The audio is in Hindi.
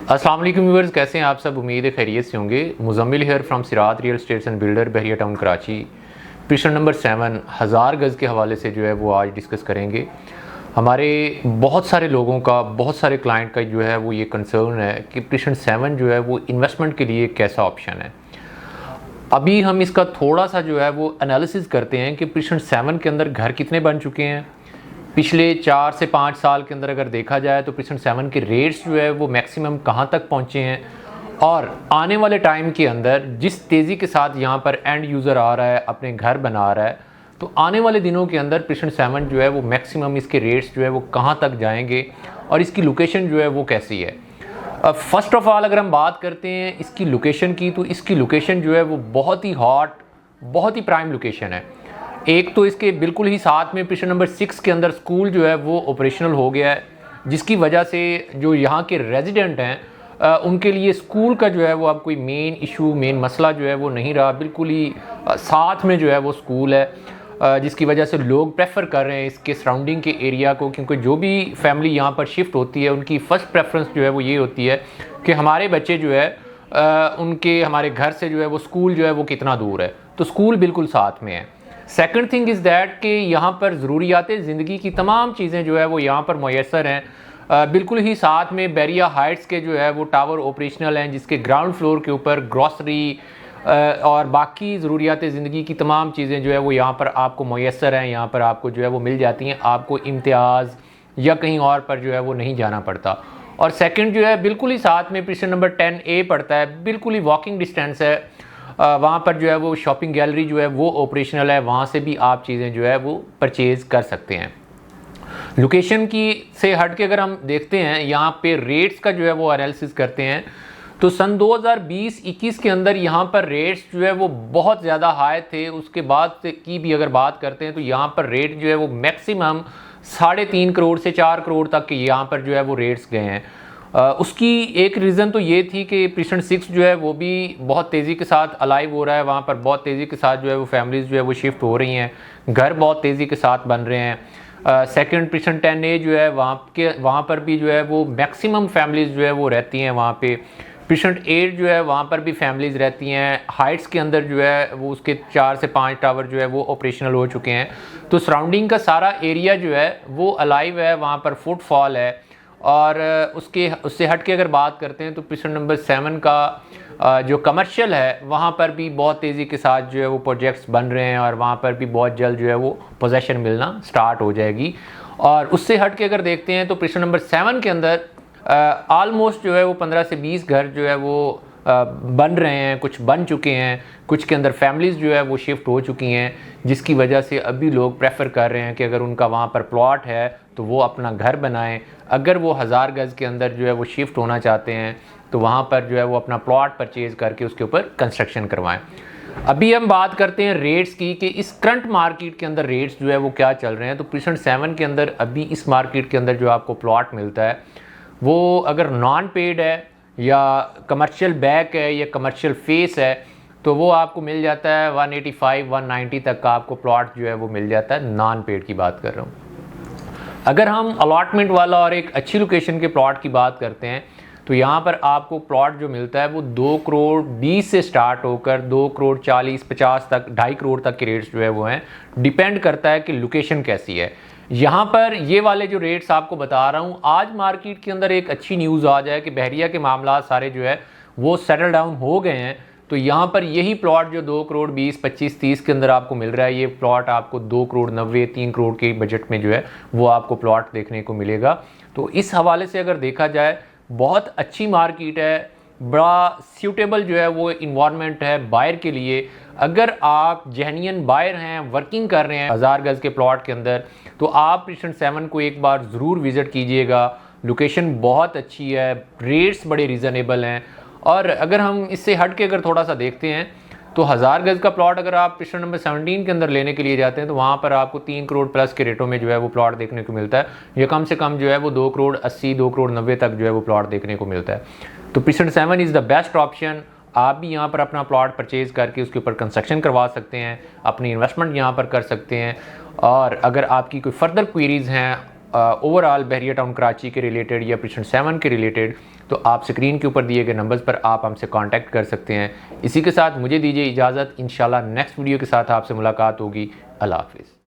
अस्सलाम वालेकुम व्यूअर्स, कैसे हैं आप सब। उम्मीद है खैरियत से होंगे। मुजम्मिल हियर फ्रॉम सिरात real estates and builder, Bahria town Karachi. Petition number 7 1000 गज़ के हवाले से जो है वो आज डिस्कस करेंगे। हमारे बहुत सारे लोगों का, बहुत सारे क्लाइंट का जो है वो ये कंसर्न है कि पिटिशन 7 जो है वो इन्वेस्टमेंट के लिए कैसा ऑप्शन है। अभी हम इसका थोड़ा सा जो है वो एनालिसिस करते हैं कि पिटिशन 7 के अंदर घर कितने बन चुके हैं। पिछले 4 से 5 साल के अंदर अगर देखा जाए तो पिटिशन 7 के रेट्स जो है वो मैक्सिमम कहाँ तक पहुँचे हैं, और आने वाले टाइम के अंदर जिस तेज़ी के साथ यहाँ पर एंड यूज़र आ रहा है, अपने घर बना रहा है, तो आने वाले दिनों के अंदर पिटिशन 7 जो है वो मैक्सिमम इसके रेट्स जो है वो कहाँ तक जाएंगे और इसकी लोकेशन जो है वो कैसी है। फ़र्स्ट ऑफ़ ऑल अगर हम बात करते हैं इसकी लोकेशन की, तो इसकी लोकेशन जो है वो बहुत ही हॉट, बहुत ही प्राइम लोकेशन है। एक तो इसके बिल्कुल ही साथ में पिटिशन नंबर 6 के अंदर स्कूल जो है वो ऑपरेशनल हो गया है, जिसकी वजह से जो यहाँ के रेजिडेंट हैं उनके लिए स्कूल का जो है वो अब कोई मेन इशू, मेन मसला जो है वो नहीं रहा। बिल्कुल ही साथ में जो है वो स्कूल है, जिसकी वजह से लोग प्रेफर कर रहे हैं इसके सराउंडिंग के एरिया को, क्योंकि जो भी फैमिली यहाँ पर शिफ्ट होती है उनकी फ़र्स्ट प्रेफरेंस जो है वो ये होती है कि हमारे बच्चे जो है उनके हमारे घर से जो है वो स्कूल जो है वो कितना दूर है। तो स्कूल बिल्कुल साथ में है। सेकंड थिंग इज़ दैट कि यहाँ पर ज़रूरियात ज़िंदगी की तमाम चीज़ें जो है वो यहाँ पर मैसर हैं। बिल्कुल ही साथ में बैरिया हाइट्स के जो है वो टावर ऑपरेशनल हैं, जिसके ग्राउंड फ्लोर के ऊपर ग्रॉसरी और बाकी ज़रूरियात ज़िंदगी की तमाम चीज़ें जो है वो यहाँ पर आपको मैसर हैं, यहाँ पर आपको जो है वो मिल जाती हैं। आपको इम्तियाज़ या कहीं और पर जो है वो नहीं जाना पड़ता। और सेकंड जो है बिल्कुल ही साथ में पिटिशन नंबर 10A पड़ता है, बिल्कुल ही वॉकिंग डिस्टेंस है। वहाँ पर जो है वो शॉपिंग गैलरी जो है वो ऑपरेशनल है, वहाँ से भी आप चीज़ें जो है वो परचेज़ कर सकते हैं। लोकेशन की से हट के अगर हम देखते हैं यहाँ पे रेट्स का जो है वो एनालिसिस करते हैं, तो सन 2020-21 के अंदर यहाँ पर रेट्स जो है वो बहुत ज़्यादा हाई थे। उसके बाद की भी अगर बात करते हैं तो यहाँ पर रेट जो है वो मैक्सिमम 3.5 करोड़ से 4 करोड़ तक के यहाँ पर जो है वो रेट्स गए हैं। उसकी एक रीज़न तो ये थी कि पिटिशन 6 जो है वो भी बहुत तेज़ी के साथ अलाइव हो रहा है। वहाँ पर बहुत तेज़ी के साथ जो है वो फैमिलीज़ जो है वो शिफ्ट हो रही हैं, घर बहुत तेज़ी के साथ बन रहे हैं। सेकंड पिटिशन 10A जो है वहाँ पर भी जो है वो मैक्सिमम फैमिलीज़ जो है वो रहती हैं वहाँ पे। पिटिशन 8 जो है वहाँ पर भी फैमिलीज़ रहती हैं। हाइट्स के अंदर जो है वो उसके 4 से 5 टावर जो है वो ऑपरेशनल हो चुके हैं। तो सराउंडिंग का सारा एरिया जो है वो अलाइव है, वहाँ पर फुटफॉल है। और उससे हट के अगर बात करते हैं तो पिटिशन नंबर 7 का जो कमर्शियल है वहाँ पर भी बहुत तेज़ी के साथ जो है वो प्रोजेक्ट्स बन रहे हैं, और वहाँ पर भी बहुत जल्द जो है वो पोजेशन मिलना स्टार्ट हो जाएगी। और उससे हट के अगर देखते हैं तो पिटिशन नंबर 7 के अंदर ऑलमोस्ट जो है वो 15 से 20 घर जो है वो बन रहे हैं, कुछ बन चुके हैं, कुछ के अंदर फैमिलीज़ जो है वो शिफ्ट हो चुकी हैं, जिसकी वजह से अभी लोग प्रेफर कर रहे हैं कि अगर उनका वहाँ पर प्लॉट है तो वो अपना घर बनाएं। अगर वो 1000 गज़ के अंदर जो है वो शिफ्ट होना चाहते हैं तो वहाँ पर जो है वो अपना प्लॉट परचेज़ करके उसके ऊपर कंस्ट्रक्शन करवाएं। अभी हम बात करते हैं रेट्स की कि इस करंट मार्केट के अंदर रेट्स जो है वो क्या चल रहे हैं। तो पिटिशन 7 के अंदर अभी इस मार्केट के अंदर जो आपको प्लॉट मिलता है वो अगर नॉन पेड है या कमर्शियल बैक है या कमर्शियल फेस है तो वो आपको मिल जाता है 185-190 तक का आपको प्लॉट जो है वो मिल जाता है। नॉन पेड की बात कर रहा हूँ। अगर हम अलॉटमेंट वाला और एक अच्छी लोकेशन के प्लॉट की बात करते हैं तो यहाँ पर आपको प्लॉट जो मिलता है वो 2 करोड़ 20 से स्टार्ट होकर 2 करोड़ 40-50 तक, 2.5 करोड़ तक के रेट्स जो है वो हैं। डिपेंड करता है कि लोकेशन कैसी है। यहाँ पर ये वाले जो रेट्स आपको बता रहा हूँ, आज मार्केट के अंदर एक अच्छी न्यूज़ आ जाए कि बहरिया के मामला सारे जो है वो सेटल डाउन हो गए हैं, तो यहाँ पर यही प्लॉट जो 2 करोड़ 20, 25, 30 के अंदर आपको मिल रहा है, ये प्लॉट आपको 2 करोड़ 90, 3 करोड़ के बजट में जो है वो आपको प्लॉट देखने को मिलेगा। तो इस हवाले से अगर देखा जाए बहुत अच्छी मार्केट है, बड़ा सूटेबल जो है वो इन्वायरमेंट है बायर के लिए। अगर आप जेन्युइन बायर हैं, वर्किंग कर रहे हैं 1000 गज़ के प्लॉट के अंदर, तो आप पिटिशन 7 को एक बार ज़रूर विज़िट कीजिएगा। लोकेशन बहुत अच्छी है, रेट्स बड़े रीज़नेबल हैं। और अगर हम इससे हट के अगर थोड़ा सा देखते हैं तो 1000 गज़ का प्लॉट अगर आप पिटिशन नंबर 17 के अंदर लेने के लिए जाते हैं तो वहाँ पर आपको 3 करोड़ प्लस के रेटों में जो है वो प्लॉट देखने को मिलता है। ये कम से कम जो है वो 2 करोड़ 80, 2 करोड़ 90 तक जो है वो प्लॉट देखने को मिलता है। तो petition 7 is the best option. आप भी यहाँ पर अपना प्लॉट परचेज़ करके उसके ऊपर कंस्ट्रक्शन करवा सकते हैं, अपनी इन्वेस्टमेंट यहाँ पर कर सकते हैं। और अगर आपकी कोई फर्दर क्वेरीज़ हैं ओवरऑल बहरिया टाउन कराची के रिलेटेड या प्रिशन 7 के रिलेटेड, तो आप स्क्रीन के ऊपर दिए गए नंबर्स पर आप हमसे कांटेक्ट कर सकते हैं। इसी के साथ मुझे दीजिए इजाज़त। इंशाल्लाह नेक्स्ट वीडियो के साथ आपसे मुलाकात होगी। अल्लाह हाफिज़।